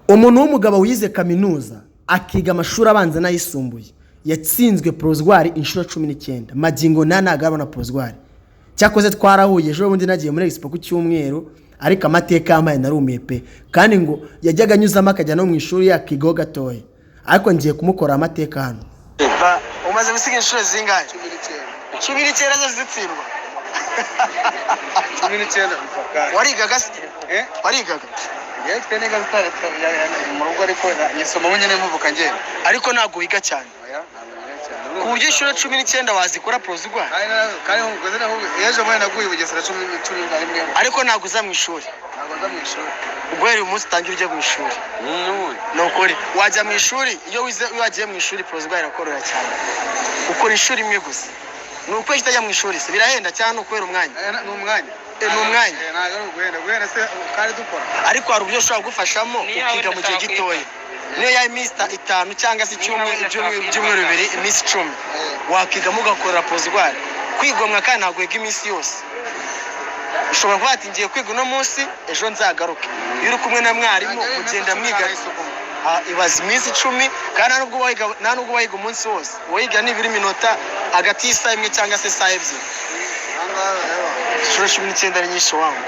umuntu w'umugabo wize kaminuza akiga amashuri abanza n'ayisumbuye yatsinzwe prozwari inshuro 19 magingo ntanagaro na prozwari. Cyakoze twarahuye ejo bundi nagiye muri expo ku cyumweru, ariko amateka y'amaye narumiye pe, kandi ngo yajyaga anyuzamo akajya no mu ishuri yakigaho gatoya, ariko ngiye kumukora amateka hano. Umaze gusiga inshuro zingahe? 19 zo zitsindwa. 19 warigaga se? Warigaga? Yetwe nega zitaretse mu rugo, ariko nyisoma mu nyene muvuka ngiye, ariko ntabwo wiga cyane. Ku buryo inshuro 19 wazikora prozwari. Kandi ngoze naho ejo mwana naguye bugesera 10 ariko ntabwo uza mu ishuri. Ntabwo uza mu ishuri. Ubwo rero umunsi utangira ujya mu ishuri. Nokore wajya mu ishuri, iyo wagiye mu ishuri prozwari irakorora cyane. Ukora ishuri imwe gusa. Nuko kitajya mu ishuri se birahenda cyane ukwera umwanya. Ni umwanya. Ni umwanya. Ntabwo guhenda se kandi dukora. Ariko hari uburyo ushobora gufashamo ukiga mu gihe gitoya. Niyo ya Mr 5 cyangwa se icyumweru 2 iminsi 10 wakiga mugakora prozwari. Kwigomwa kandi ntabwo yiga iminsi yose. Ushobora kuba ati ngiye kwiga uno munsi ejo nzagaruke. Iyo uri kumwe na mwarimu ugenda mwiga ibaza iminsi 10, kandi nta nubwo wayiga umunsi wose. Wayiga nibiri minota hagati y'isaha imwe cyangwa se saa 2. Inshuro 19 ari nyinshi wangu.